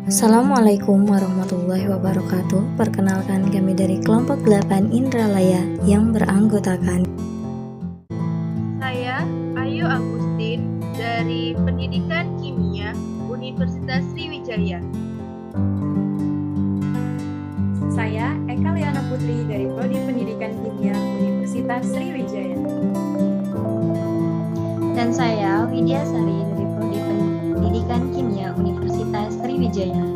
Assalamualaikum warahmatullahi wabarakatuh. Perkenalkan, kami dari kelompok 8 Indralaya yang beranggotakan Saya Ayu Agustin dari Pendidikan Kimia Universitas Sriwijaya. Saya Eka Liana Putri dari Prodi Pendidikan Kimia Universitas Sriwijaya. Dan saya Widya Sari dari Prodi Pendidikan Kimia Universitas Sriwijaya.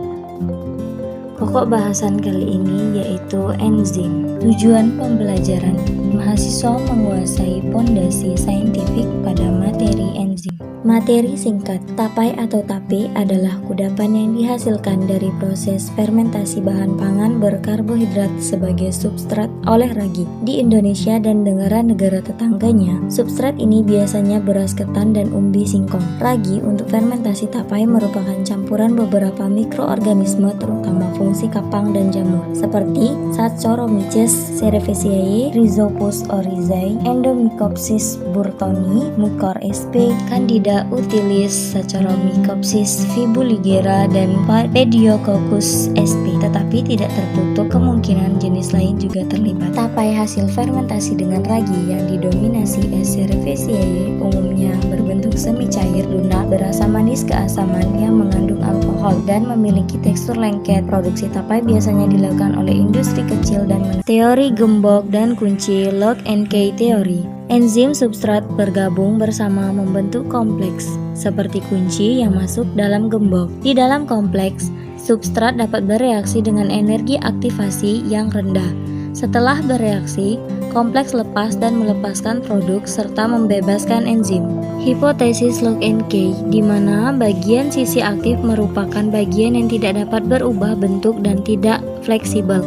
pokok bahasan kali ini yaitu enzim. Tujuan pembelajaran: mahasiswa menguasai fondasi saintifik pada materi enzim. Materi singkat, tapai atau tape adalah kudapan yang dihasilkan dari proses fermentasi bahan pangan berkarbohidrat sebagai substrat oleh ragi. Di Indonesia dan negara-negara tetangganya, substrat ini biasanya beras ketan dan umbi singkong. Ragi untuk fermentasi tapai merupakan campuran beberapa mikroorganisme terutama fungsi kapang dan jamur seperti Saccharomyces cerevisiae, Rhizopus oryzae, Endomycopsis burtoni, Mucor sp, Candida utilis, Saccharomycopsis fibuligera, dan Pediococcus sp. Tetapi tidak tertutup kemungkinan jenis lain juga terlibat. Tapai hasil fermentasi dengan ragi yang didominasi S. cerevisiae umumnya berbentuk semi cair, lunak, berasa manis keasaman yang mengandung alkohol dan memiliki tekstur lengket. Produksi tapai biasanya dilakukan oleh industri kecil dan menengah. Teori gembok dan kunci Lock and Key teori. Enzim substrat bergabung bersama membentuk kompleks, seperti kunci yang masuk dalam gembok. Di dalam kompleks, substrat dapat bereaksi dengan energi aktivasi yang rendah. Setelah bereaksi, kompleks lepas dan melepaskan produk serta membebaskan enzim. Hipotesis Lock and Key, di mana bagian sisi aktif merupakan bagian yang tidak dapat berubah bentuk dan tidak fleksibel.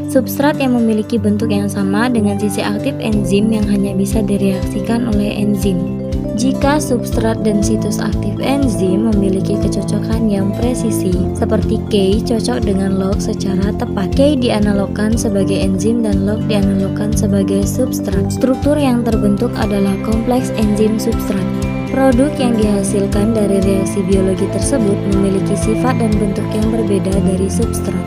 Substrat yang memiliki bentuk yang sama dengan sisi aktif enzim yang hanya bisa direaksikan oleh enzim. Jika substrat dan situs aktif enzim memiliki kecocokan yang presisi, seperti K cocok dengan Lock secara tepat. K dianalogkan sebagai enzim dan Lock dianalogkan sebagai substrat. Struktur yang terbentuk adalah kompleks enzim substrat. Produk yang dihasilkan dari reaksi biologi tersebut memiliki sifat dan bentuk yang berbeda dari substrat.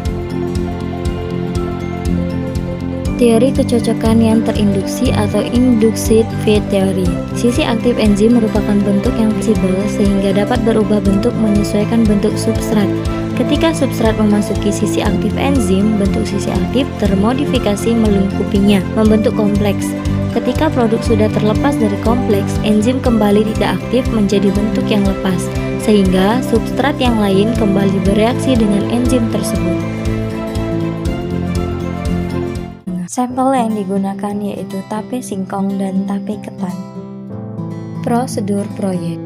Teori kecocokan yang terinduksi atau induced feed theory. Sisi aktif enzim merupakan bentuk yang fleksibel sehingga dapat berubah bentuk menyesuaikan bentuk substrat. Ketika substrat memasuki sisi aktif enzim, bentuk sisi aktif termodifikasi melingkupinya, membentuk kompleks. Ketika produk sudah terlepas dari kompleks, enzim kembali tidak aktif menjadi bentuk yang lepas, sehingga substrat yang lain kembali bereaksi dengan enzim tersebut. Sampel yang digunakan yaitu tape singkong dan tape ketan. Prosedur proyek: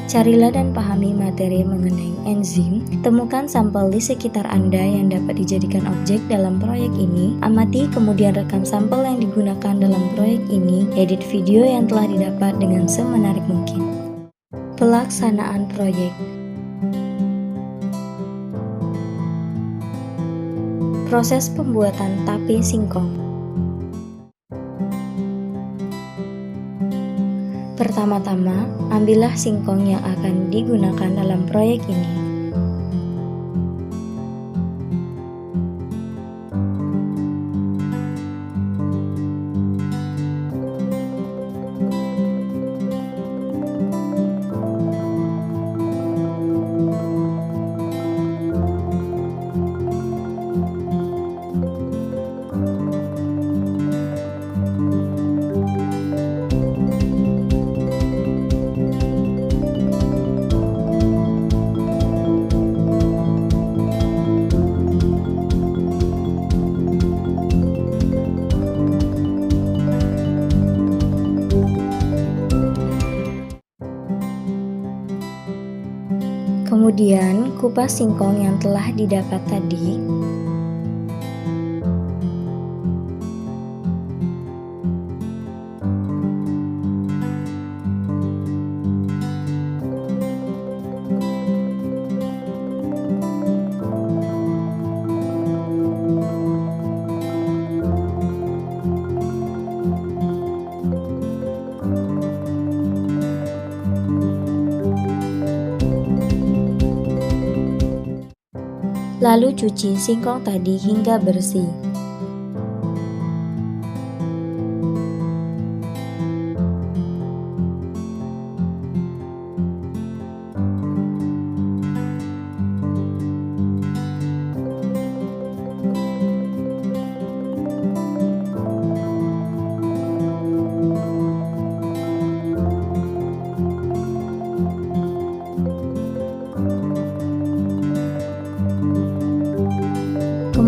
carilah dan pahami materi mengenai enzim. Temukan sampel di sekitar Anda yang dapat dijadikan objek dalam proyek ini. Amati kemudian rekam sampel yang digunakan dalam proyek ini. Edit video yang telah didapat dengan semenarik mungkin. Pelaksanaan proyek: proses pembuatan tape singkong. Pertama-tama, ambillah singkong yang akan digunakan dalam proyek ini. Kemudian, kupas singkong yang telah didapat tadi. Lalu cuci singkong tadi hingga bersih.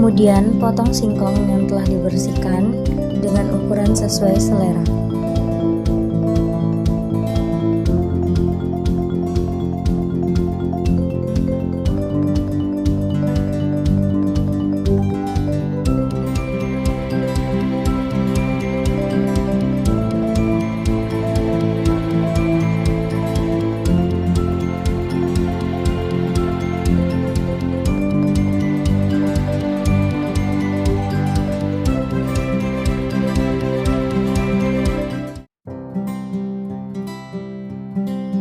Kemudian potong singkong yang telah dibersihkan dengan ukuran sesuai selera.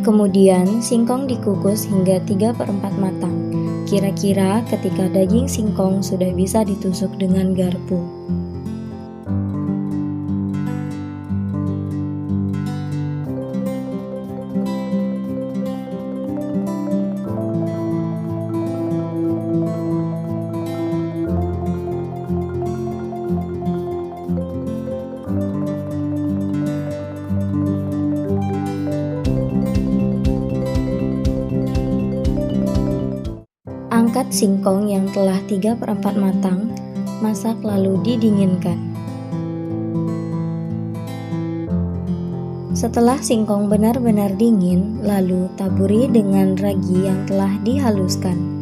Kemudian singkong dikukus hingga 3/4 matang. Kira-kira ketika daging singkong sudah bisa ditusuk dengan garpu. Angkat singkong yang telah 3/4 matang, masak lalu didinginkan. Setelah singkong benar-benar dingin, lalu taburi dengan ragi yang telah dihaluskan.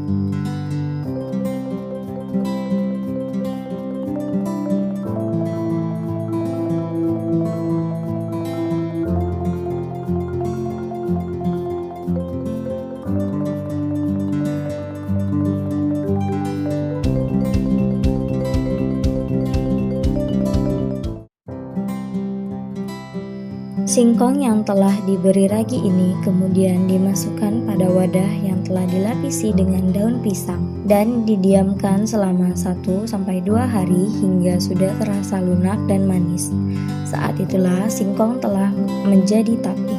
Singkong yang telah diberi ragi ini kemudian dimasukkan pada wadah yang telah dilapisi dengan daun pisang dan didiamkan selama 1-2 hari hingga sudah terasa lunak dan manis. Saat itulah singkong telah menjadi tape.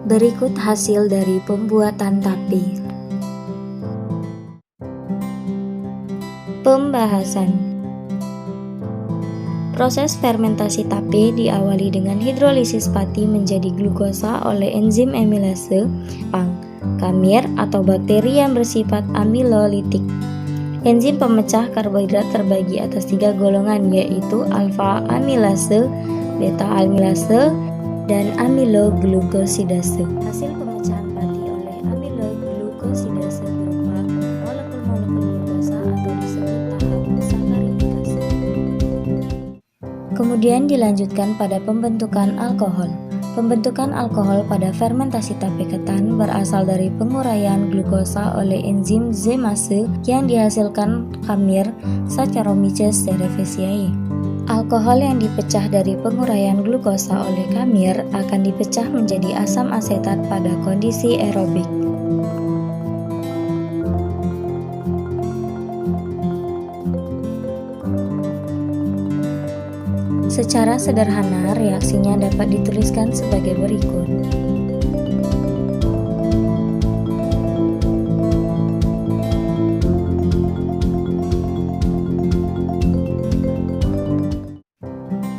Berikut hasil dari pembuatan tape. Pembahasan. Proses fermentasi tape diawali dengan hidrolisis pati menjadi glukosa oleh enzim amilase PANG, kamir atau bakteri yang bersifat amilolitik. Enzim pemecah karbohidrat terbagi atas 3 golongan, yaitu alfa amilase, beta amilase, dan amiloglukosidase. Hasil pemecahan pati oleh amiloglukosidase berupa molekul-molekul glukosa atau disebut tahap sakarifikasi. Kemudian dilanjutkan pada pembentukan alkohol. Pembentukan alkohol pada fermentasi tape ketan berasal dari penguraian glukosa oleh enzim Z-mase yang dihasilkan khamir Saccharomyces cerevisiae. Alkohol yang dipecah dari penguraian glukosa oleh khamir akan dipecah menjadi asam asetat pada kondisi aerobik. Secara sederhana, reaksinya dapat dituliskan sebagai berikut.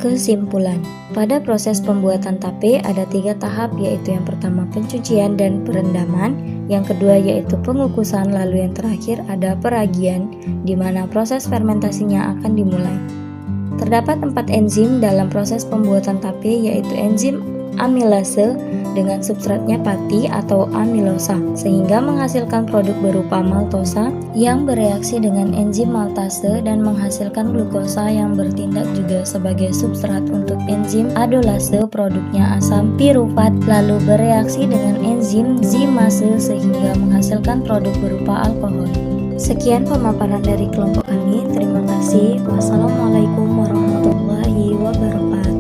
Kesimpulan, pada proses pembuatan tape ada 3 tahap, yaitu yang pertama pencucian dan perendaman, yang kedua yaitu pengukusan, lalu yang terakhir ada peragian, di mana proses fermentasinya akan dimulai. Terdapat 4 enzim dalam proses pembuatan tape, yaitu enzim amilase dengan substratnya pati atau amilosa, sehingga menghasilkan produk berupa maltosa yang bereaksi dengan enzim maltase dan menghasilkan glukosa yang bertindak juga sebagai substrat untuk enzim adolase, produknya asam pirufat, lalu bereaksi dengan enzim Z-mase sehingga menghasilkan produk berupa alkohol. Sekian pemaparan dari kelompok kami. Terima kasih. Wassalamualaikum warahmatullahi wabarakatuh.